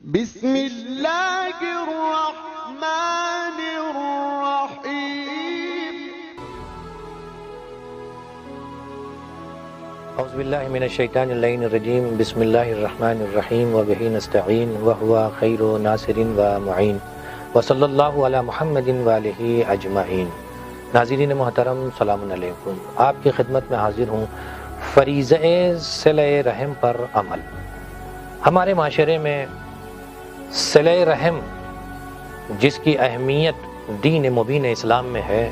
بسم اللہ الرحمن الرحیم اعوذ باللہ من الشیطان اللعین الرجیم بسم اللہ الرحمن الرحیم وبہ نستعین وہو خیر ناصر و معین وصلی اللہ علی محمد وآلہ اجمعین۔ ناظرین محترم سلام علیکم، آپ کی خدمت میں حاضر ہوں فریضہ صلہ رحم پر عمل۔ ہمارے معاشرے میں صلہ رحم جس کی اہمیت دین مبین اسلام میں ہے،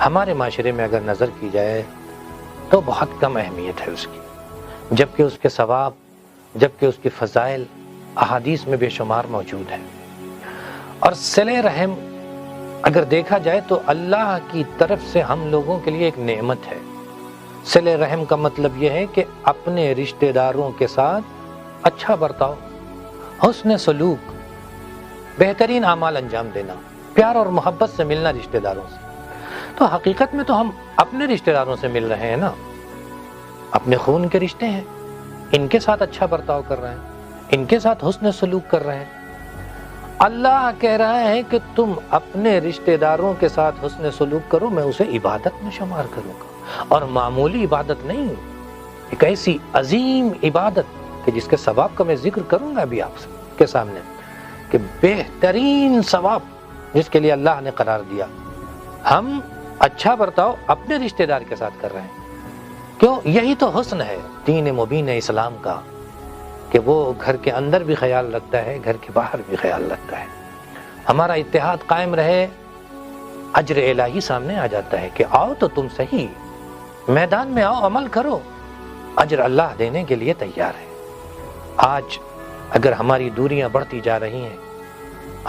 ہمارے معاشرے میں اگر نظر کی جائے تو بہت کم اہمیت ہے اس کی، جبکہ اس کے ثواب، جبکہ اس کی فضائل احادیث میں بے شمار موجود ہیں۔ اور صلہ رحم اگر دیکھا جائے تو اللہ کی طرف سے ہم لوگوں کے لیے ایک نعمت ہے۔ صلہ رحم کا مطلب یہ ہے کہ اپنے رشتہ داروں کے ساتھ اچھا برتاؤ، حسن سلوک، بہترین اعمال انجام دینا، پیار اور محبت سے ملنا رشتہ داروں سے۔ تو حقیقت میں تو ہم اپنے رشتہ داروں سے مل رہے ہیں نا، اپنے خون کے رشتے ہیں، ان کے ساتھ اچھا برتاؤ کر رہے ہیں، ان کے ساتھ حسن سلوک کر رہے ہیں۔ اللہ کہہ رہا ہے کہ تم اپنے رشتہ داروں کے ساتھ حسن سلوک کرو، میں اسے عبادت میں شمار کروں گا، اور معمولی عبادت نہیں، ایک ایسی عظیم عبادت کہ جس کے ثواب کا میں ذکر کروں گا ابھی آپ کے سامنے، کہ بہترین ثواب جس کے لیے اللہ نے قرار دیا۔ ہم اچھا برتاؤ اپنے رشتہ دار کے ساتھ کر رہے ہیں، کیوں؟ یہی تو حسن ہے دین مبین اسلام کا، کہ وہ گھر کے اندر بھی خیال رکھتا ہے، گھر کے باہر بھی خیال رکھتا ہے۔ ہمارا اتحاد قائم رہے، اجر الہی سامنے آ جاتا ہے کہ آؤ تو تم صحیح میدان میں آؤ، عمل کرو، اجر اللہ دینے کے لیے تیار ہے۔ آج اگر ہماری دوریاں بڑھتی جا رہی ہیں،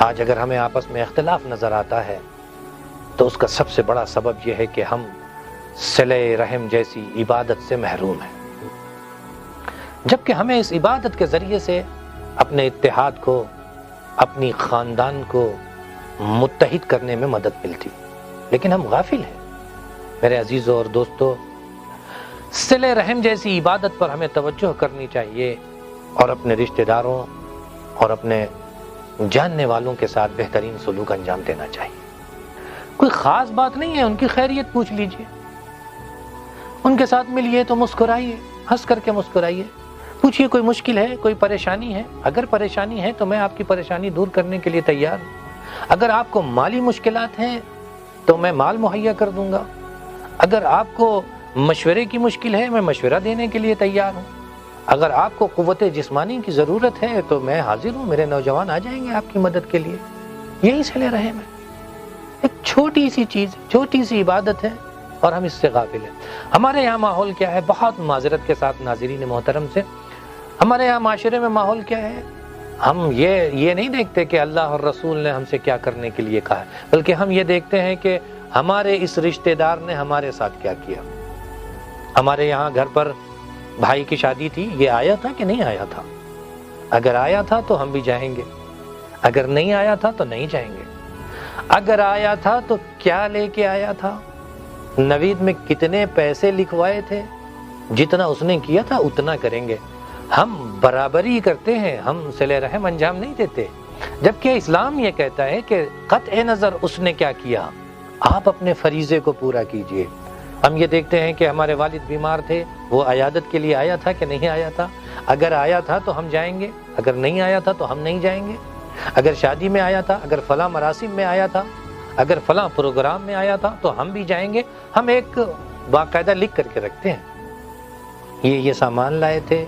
آج اگر ہمیں آپس میں اختلاف نظر آتا ہے، تو اس کا سب سے بڑا سبب یہ ہے کہ ہم صلہ رحم جیسی عبادت سے محروم ہیں، جبکہ ہمیں اس عبادت کے ذریعے سے اپنے اتحاد کو، اپنی خاندان کو متحد کرنے میں مدد ملتی، لیکن ہم غافل ہیں۔ میرے عزیزوں اور دوستو، صلہ رحم جیسی عبادت پر ہمیں توجہ کرنی چاہیے، اور اپنے رشتہ داروں اور اپنے جاننے والوں کے ساتھ بہترین سلوک انجام دینا چاہیے۔ کوئی خاص بات نہیں ہے، ان کی خیریت پوچھ لیجئے، ان کے ساتھ ملیے تو مسکرائیے، ہنس کر کے مسکرائیے، پوچھئے کوئی مشکل ہے، کوئی پریشانی ہے، اگر پریشانی ہے تو میں آپ کی پریشانی دور کرنے کے لیے تیار ہوں۔ اگر آپ کو مالی مشکلات ہیں تو میں مال مہیا کر دوں گا، اگر آپ کو مشورے کی مشکل ہے میں مشورہ دینے کے لیے تیار ہوں، اگر آپ کو قوت جسمانی کی ضرورت ہے تو میں حاضر ہوں، میرے نوجوان آ جائیں گے آپ کی مدد کے لیے۔ یہی صلہ رحم ہے، ایک چھوٹی سی چیز، چھوٹی سی عبادت ہے، اور ہم اس سے غافل ہیں۔ ہمارے یہاں ماحول کیا ہے؟ بہت معذرت کے ساتھ ناظرین محترم سے، ہمارے یہاں معاشرے میں ماحول کیا ہے؟ ہم یہ نہیں دیکھتے کہ اللہ اور رسول نے ہم سے کیا کرنے کے لیے کہا ہے، بلکہ ہم یہ دیکھتے ہیں کہ ہمارے اس رشتہ دار نے ہمارے ساتھ کیا کیا۔ ہمارے یہاں گھر پر بھائی کی شادی تھی، یہ آیا تھا کہ نہیں آیا تھا؟ اگر آیا تھا تو ہم بھی جائیں گے، اگر نہیں آیا تھا تو نہیں جائیں گے۔ اگر آیا تھا تو کیا لے کے آیا تھا؟ نوید میں کتنے پیسے لکھوائے تھے؟ جتنا اس نے کیا تھا اتنا کریں گے۔ ہم برابری کرتے ہیں، ہم صلہ رحم انجام نہیں دیتے، جبکہ اسلام یہ کہتا ہے کہ قطع نظر اس نے کیا کیا، آپ اپنے فریضے کو پورا کیجئے۔ ہم یہ دیکھتے ہیں کہ ہمارے والد بیمار تھے، وہ عیادت کے لیے آیا تھا کہ نہیں آیا تھا؟ اگر آیا تھا تو ہم جائیں گے، اگر نہیں آیا تھا تو ہم نہیں جائیں گے۔ اگر شادی میں آیا تھا، اگر فلاں مراسم میں آیا تھا، اگر فلاں پروگرام میں آیا تھا تو ہم بھی جائیں گے۔ ہم ایک باقاعدہ لکھ کر کے رکھتے ہیں، یہ سامان لائے تھے،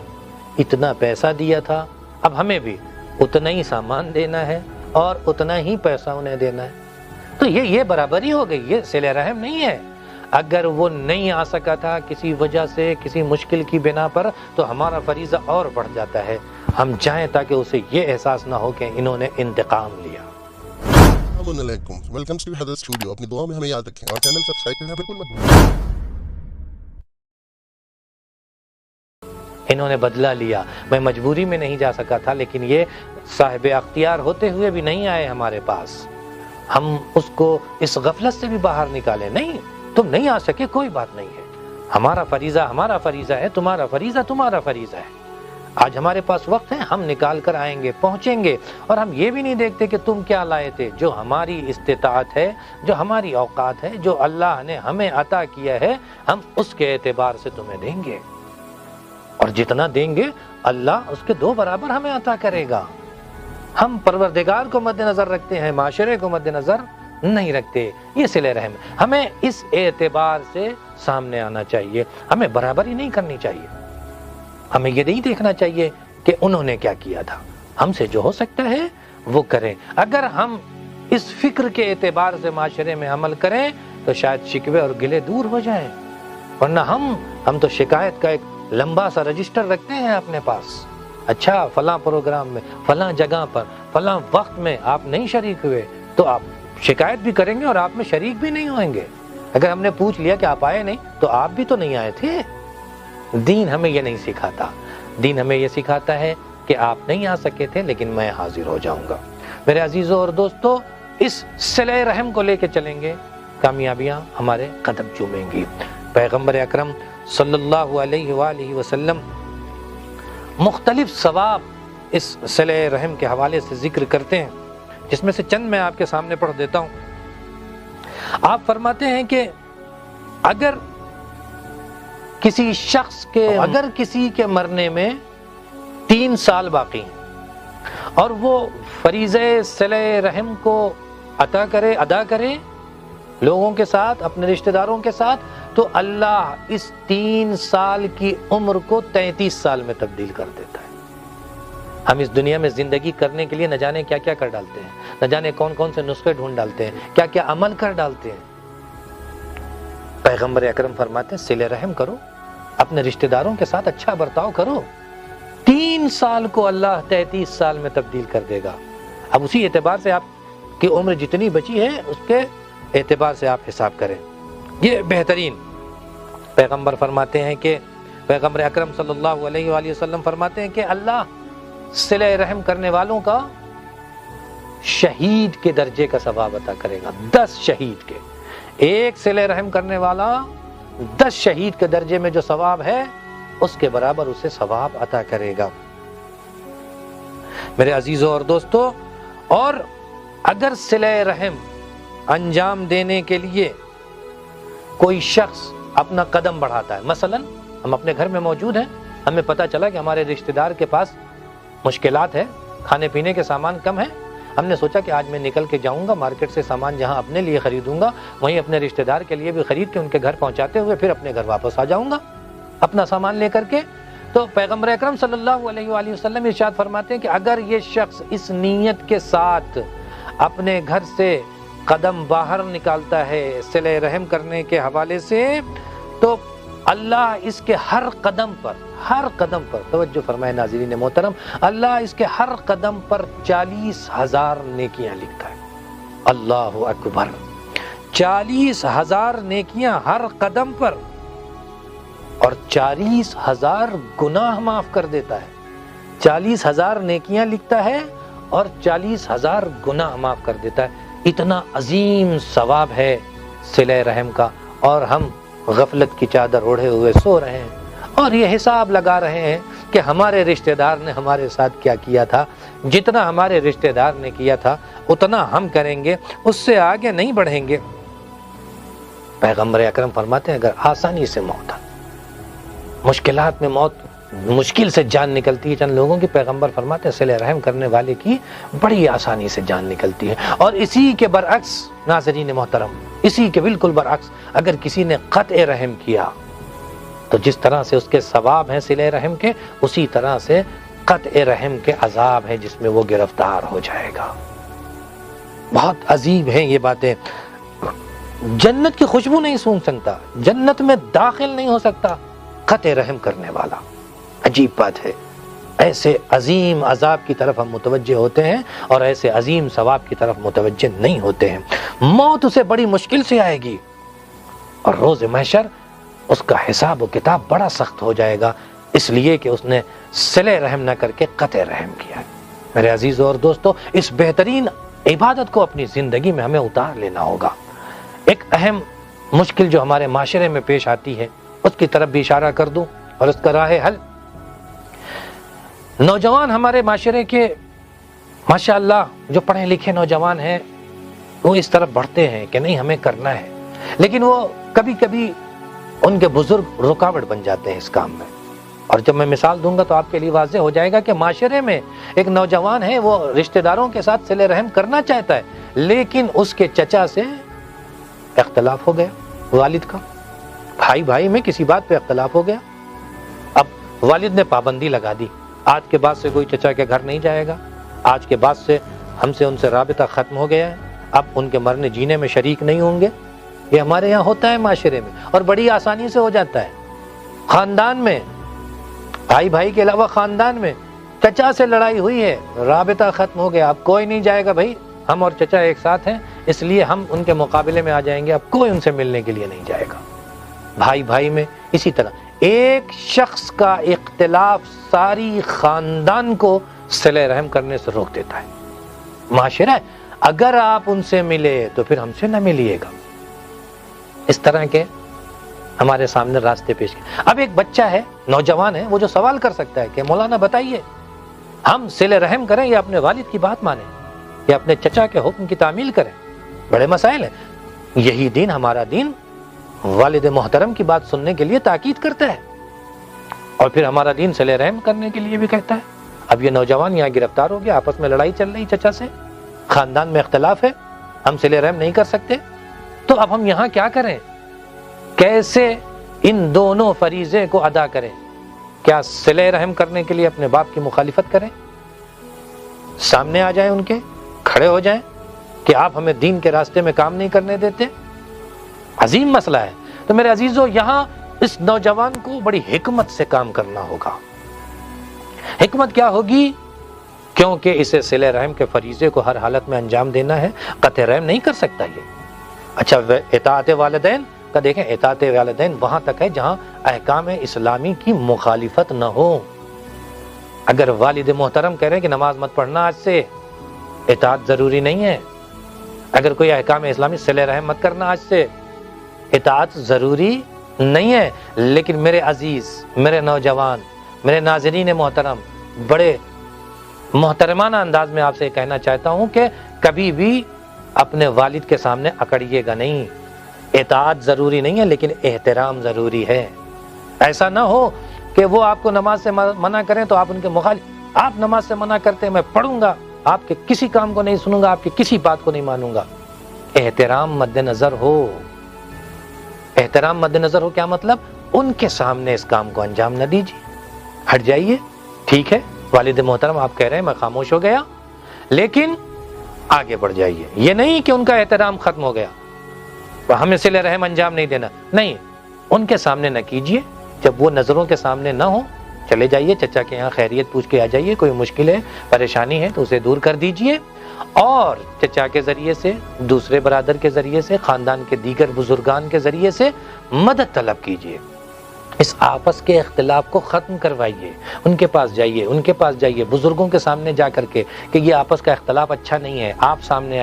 اتنا پیسہ دیا تھا، اب ہمیں بھی اتنا ہی سامان دینا ہے اور اتنا ہی پیسہ انہیں دینا ہے۔ تو یہ برابری ہو گئی، یہ صلہ رحم نہیں ہے۔ اگر وہ نہیں آ سکا تھا کسی وجہ سے، کسی مشکل کی بنا پر، تو ہمارا فریضہ اور بڑھ جاتا ہے، ہم جائیں تاکہ اسے یہ احساس نہ ہو کہ انہوں نے انتقام لیا۔ السلام علیکم، ویلکم ٹو حضرت اسٹوڈیو۔ اپنی دعا میں ہمیں یاد رکھیں اور چینل سبسکرائب کرنا بالکل مت بھولیں۔ انہوں نے بدلہ لیا، میں مجبوری میں نہیں جا سکا تھا، لیکن یہ صاحب اختیار ہوتے ہوئے بھی نہیں آئے ہمارے پاس، ہم اس کو اس غفلت سے بھی باہر نکالیں۔ نہیں، تم نہیں آ سکے، کوئی بات نہیں ہے، ہمارا فریضہ ہے، تمہارا فریضہ ہے۔ آج ہمارے پاس وقت ہے، ہم نکال کر آئیں گے، پہنچیں گے، اور ہم یہ بھی نہیں دیکھتے کہ تم کیا لائے تھے۔ جو ہماری استطاعت ہے، جو ہماری اوقات ہے، جو اللہ نے ہمیں عطا کیا ہے، ہم اس کے اعتبار سے تمہیں دیں گے، اور جتنا دیں گے اللہ اس کے 2 برابر ہمیں عطا کرے گا۔ ہم پروردگار کو مد نظر رکھتے ہیں، معاشرے کو مد نظر نہیں رکھتے۔ یہ صلہ رحم ہمیں اس اعتبار سے سامنے آنا چاہیے، ہمیں برابری نہیں کرنی چاہیے، ہمیں یہ نہیں دیکھنا چاہیے کہ انہوں نے کیا کیا تھا، ہم سے جو ہو سکتا ہے وہ کریں۔ اگر ہم اس فکر کے اعتبار سے معاشرے میں عمل کریں تو شاید شکوے اور گلے دور ہو جائیں، ورنہ ہم تو شکایت کا ایک لمبا سا رجسٹر رکھتے ہیں اپنے پاس۔ اچھا فلاں پروگرام میں، فلاں جگہ پر، فلاں وقت میں آپ نہیں شریک ہوئے تو آپ شکایت بھی کریں گے اور آپ میں شریک بھی نہیں ہوئیں گے۔ اگر ہم نے پوچھ لیا کہ آپ آئے نہیں تو آپ بھی تو نہیں آئے تھے۔ دین ہمیں یہ نہیں سکھاتا، دین ہمیں یہ سکھاتا ہے کہ آپ نہیں آ سکے تھے لیکن میں حاضر ہو جاؤں گا۔ میرے عزیزوں اور دوستو، اس صلہ رحم کو لے کے چلیں گے، کامیابیاں ہمارے قدم چومیں گی۔ پیغمبر اکرم صلی اللہ علیہ وآلہ وسلم مختلف ثواب اس صلہ رحم کے حوالے سے ذکر کرتے ہیں، جس میں سے چند میں آپ کے سامنے پڑھ دیتا ہوں۔ آپ فرماتے ہیں کہ اگر کسی کے مرنے میں 3 سال باقی ہیں اور وہ فریضہ صلہ رحم کو ادا کرے لوگوں کے ساتھ، اپنے رشتہ داروں کے ساتھ، تو اللہ اس 3 سال کی عمر کو 33 سال میں تبدیل کر دیتا ہے۔ ہم اس دنیا میں زندگی کرنے کے لیے نہ جانے کیا کیا کر ڈالتے ہیں، نہ جانے کون کون سے نسخے ڈھونڈ ڈالتے ہیں، کیا کیا عمل کر ڈالتے ہیں۔ پیغمبر اکرم فرماتے ہیں صلہ رحم کرو، اپنے رشتہ داروں کے ساتھ اچھا برتاؤ کرو، 3 سال کو اللہ 33 سال میں تبدیل کر دے گا۔ اب اسی اعتبار سے آپ کی عمر جتنی بچی ہے اس کے اعتبار سے آپ حساب کریں۔ یہ بہترین پیغمبر فرماتے ہیں کہ پیغمبر اکرم صلی اللہ علیہ وآلہ وسلم فرماتے ہیں کہ اللہ صلہ رحم کرنے والوں کا شہید کے درجے کا ثواب عطا کرے گا، 10 شہید کے، ایک صلہ رحم کرنے والا 10 شہید کے درجے میں جو ثواب ہے اس کے برابر اسے ثواب عطا کرے گا۔ میرے عزیزوں اور دوستو، اور اگر صلہ رحم انجام دینے کے لیے کوئی شخص اپنا قدم بڑھاتا ہے، مثلا ہم اپنے گھر میں موجود ہیں، ہمیں پتہ چلا کہ ہمارے رشتہ دار کے پاس مشکلات ہے، کھانے پینے کے سامان کم ہے، ہم نے سوچا کہ آج میں نکل کے جاؤں گا مارکیٹ سے، سامان جہاں اپنے لیے خریدوں گا وہیں اپنے رشتہ دار کے لیے بھی خرید کے ان کے گھر پہنچاتے ہوئے پھر اپنے گھر واپس آ جاؤں گا اپنا سامان لے کر کے۔ تو پیغمبر اکرم صلی اللہ علیہ وآلہ وسلم ارشاد فرماتے ہیں کہ اگر یہ شخص اس نیت کے ساتھ اپنے گھر سے قدم باہر نکالتا ہے صلہ رحم کرنے کے حوالے سے، تو اللہ اس کے ہر قدم پر توجہ فرمائے ناظرین محترم، اللہ اس کے ہر قدم پر 40,000 نیکیاں لکھتا ہے۔ اللہ اکبر، 40,000 نیکیاں ہر قدم پر، اور 40,000 گناہ معاف کر دیتا ہے۔ 40,000 نیکیاں لکھتا ہے اور 40,000 گناہ معاف کر دیتا ہے۔ اتنا عظیم ثواب ہے صلہ رحم کا، اور ہم غفلت کی چادر اوڑھے ہوئے سو رہے ہیں اور یہ حساب لگا رہے ہیں کہ ہمارے رشتہ دار نے ہمارے ساتھ کیا کیا تھا۔ جتنا ہمارے رشتہ دار نے کیا تھا اتنا ہم کریں گے، اس سے آگے نہیں بڑھیں گے۔ پیغمبر اکرم فرماتے ہیں اگر آسانی سے موت، مشکلات میں موت، مشکل سے جان نکلتی ہے چند لوگوں کی، پیغمبر فرماتے ہیں صلہ رحم کرنے والے کی بڑی آسانی سے جان نکلتی ہے۔ اور اسی کے برعکس ناظرین محترم، اسی کے بالکل برعکس، اگر کسی نے قطع رحم کیا تو جس طرح سے اس کے ثواب ہیں صلہ رحم کے، اسی طرح سے قطع رحم کے عذاب ہیں جس میں وہ گرفتار ہو جائے گا۔ بہت عجیب ہیں یہ باتیں۔ جنت کی خوشبو نہیں سونگھ سکتا، جنت میں داخل نہیں ہو سکتا قطع رحم کرنے والا۔ عجیب بات ہے، ایسے عظیم عذاب کی طرف ہم متوجہ ہوتے ہیں اور ایسے عظیم ثواب کی طرف متوجہ نہیں ہوتے ہیں۔ موت اسے بڑی مشکل سے آئے گی اور روز محشر اس کا حساب و کتاب بڑا سخت ہو جائے گا، اس لیے کہ اس نے صلہ رحم نہ کر کے قطع رحم کیا۔ میرے عزیزوں اور دوستو، اس بہترین عبادت کو اپنی زندگی میں ہمیں اتار لینا ہوگا۔ ایک اہم مشکل جو ہمارے معاشرے میں پیش آتی ہے اس کی طرف بھی اشارہ کر دوں اور اس کا راہ حل۔ نوجوان ہمارے معاشرے کے ماشاءاللہ جو پڑھے لکھے نوجوان ہیں وہ اس طرف بڑھتے ہیں کہ نہیں ہمیں کرنا ہے، لیکن وہ کبھی کبھی ان کے بزرگ رکاوٹ بن جاتے ہیں اس کام میں. اور جب میں مثال دوں گا تو آپ کے لیے واضح ہو جائے گا کہ معاشرے میں ایک نوجوان ہے، وہ رشتہ داروں کے ساتھ صلہ رحم کرنا چاہتا ہے، لیکن اس کے چچا سے اختلاف ہو گیا، والد کا، بھائی بھائی میں کسی بات پہ اختلاف ہو گیا. اب والد نے پابندی لگا دی، آج کے بعد سے کوئی چچا کے گھر نہیں جائے گا، آج کے بعد سے ہم سے ان سے رابطہ ختم ہو گیا ہے، اب ان کے مرنے جینے میں شریک نہیں ہوں گے. یہ ہمارے یہاں ہوتا ہے معاشرے میں، اور بڑی آسانی سے ہو جاتا ہے. خاندان میں بھائی بھائی کے علاوہ خاندان میں چچا سے لڑائی ہوئی ہے، رابطہ ختم ہو گیا، اب کوئی نہیں جائے گا، بھائی ہم اور چچا ایک ساتھ ہیں اس لیے ہم ان کے مقابلے میں آ جائیں گے، اب کوئی ان سے ملنے کے لیے نہیں جائے گا. بھائی بھائی میں اسی طرح ایک شخص کا اختلاف ساری خاندان کو صلہ رحم کرنے سے روک دیتا ہے. معاشرہ ہے، اگر آپ ان سے ملے تو پھر ہم سے نہ ملیے گا. اس طرح کے ہمارے سامنے راستے پیش کیے. اب ایک بچہ ہے، نوجوان ہے، وہ جو سوال کر سکتا ہے کہ مولانا بتائیے ہم صلہ رحم کریں یا اپنے والد کی بات مانیں یا اپنے چچا کے حکم کی تعمیل کریں؟ بڑے مسائل ہیں. یہی دین، ہمارا دین والد محترم کی بات سننے کے لیے تاکید کرتا ہے، اور پھر ہمارا دین صلہ رحم کرنے کے لیے بھی کہتا ہے. اب یہ نوجوان یہاں گرفتار ہو گیا، آپس میں لڑائی چل رہی چچا سے، خاندان میں اختلاف ہے، ہم صلہ رحم نہیں کر سکتے، تو اب ہم یہاں کیا کریں؟ کیسے ان دونوں فریضے کو ادا کریں؟ کیا صلہ رحم کرنے کے لیے اپنے باپ کی مخالفت کریں؟ سامنے آ جائیں، ان کے کھڑے ہو جائیں کہ آپ ہمیں دین کے راستے میں کام نہیں کرنے دیتے؟ عظیم مسئلہ ہے. تو میرے عزیزو، یہاں اس نوجوان کو بڑی حکمت سے کام کرنا ہوگا. حکمت کیا ہوگی؟ کیونکہ اسے صلہ رحم کے فریضے کو ہر حالت میں انجام دینا ہے، قطع رحم نہیں کر سکتا یہ. اچھا، اطاعت والدین کا دیکھیں، اطاعت والدین وہاں تک ہے جہاں احکام اسلامی کی مخالفت نہ ہو. اگر والد محترم کہہ رہے ہیں کہ نماز مت پڑھنا آج سے، اطاعت ضروری نہیں ہے. اگر کوئی احکام اسلامی، صلہ رحم مت کرنا آج سے، اطاعت ضروری نہیں ہے. لیکن میرے عزیز، میرے نوجوان، میرے ناظرین محترم، بڑے محترمانہ انداز میں آپ سے کہنا چاہتا ہوں کہ کبھی بھی اپنے والد کے سامنے اکڑیے گا نہیں. اطاعت ضروری نہیں ہے لیکن احترام ضروری ہے. ایسا نہ ہو کہ وہ آپ کو نماز سے منع کریں تو آپ ان کے مخالف. آپ نماز سے منع کرتے ہیں، میں پڑھوں گا، آپ کے کسی کام کو نہیں سنوں گا، آپ کی کسی بات کو نہیں مانوں گا. احترام مد نظر ہو. احترام مد نظر ہو کیا مطلب؟ ان کے سامنے اس کام کو انجام نہ دیجیے، ہٹ جائیے. ٹھیک ہے والد محترم آپ کہہ رہے ہیں، میں خاموش ہو گیا، لیکن آگے بڑھ جائیے. یہ نہیں کہ ان کا احترام ختم ہو گیا، ہمیں صلہ رحم انجام نہیں دینا، نہیں، ان کے سامنے نہ کیجیے. جب وہ نظروں کے سامنے نہ ہو، چلے جائیے چچا کے یہاں، خیریت پوچھ کے آ جائیے. کوئی مشکل ہے، پریشانی ہے تو اسے دور کر دیجیے، اور چچا کے ذریعے سے، دوسرے برادر کے ذریعے سے، خاندان کے دیگر بزرگان کے ذریعے سے مدد طلب کیجیے. اس آپس کے اختلاف کو ختم کروائیے. ان کے پاس جائیے بزرگوں کے سامنے جا کر کے کہ یہ آپس کا اختلاف اچھا نہیں ہے، آپ سامنے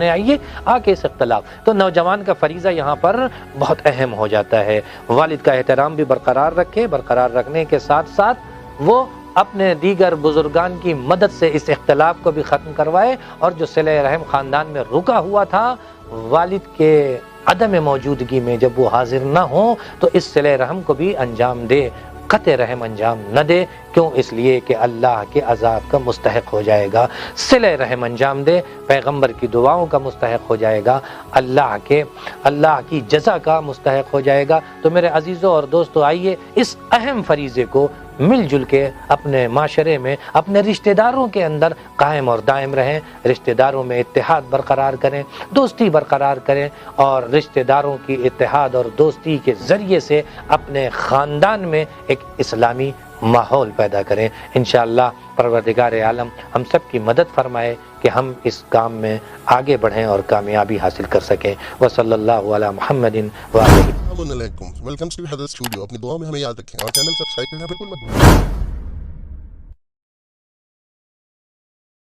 آئیے آ کے اس اختلاف. تو نوجوان کا فریضہ یہاں پر بہت اہم ہو جاتا ہے. والد کا احترام بھی برقرار رکھے، برقرار رکھنے کے ساتھ ساتھ وہ اپنے دیگر بزرگان کی مدد سے اس اختلاف کو بھی ختم کروائے، اور جو صلہ رحم خاندان میں رکا ہوا تھا، والد کے عدم موجودگی میں جب وہ حاضر نہ ہوں تو اس صلہ رحم کو بھی انجام دے، قطع رحم انجام نہ دے. کیوں؟ اس لیے کہ اللہ کے عذاب کا مستحق ہو جائے گا. صلہ رحم انجام دے، پیغمبر کی دعاؤں کا مستحق ہو جائے گا، اللہ کی جزا کا مستحق ہو جائے گا. تو میرے عزیزوں اور دوستو، آئیے اس اہم فریضے کو مل جل کے اپنے معاشرے میں، اپنے رشتہ داروں کے اندر قائم اور دائم رہیں. رشتہ داروں میں اتحاد برقرار کریں، دوستی برقرار کریں، اور رشتہ داروں کی اتحاد اور دوستی کے ذریعے سے اپنے خاندان میں ایک اسلامی ماحول پیدا کریں. انشاءاللہ پروردگار عالم ہم سب کی مدد فرمائے کہ ہم اس کام میں آگے بڑھیں اور کامیابی حاصل کر سکیں. وصلی اللہ علی محمد وآلہ. السلام علیکم، ویلکم ٹو حضرت اسٹوڈیو. اپنی دعاؤں میں ہمیں یاد رکھیں اور چینل سبسکرائب کرنا بالکل مت بھولیں.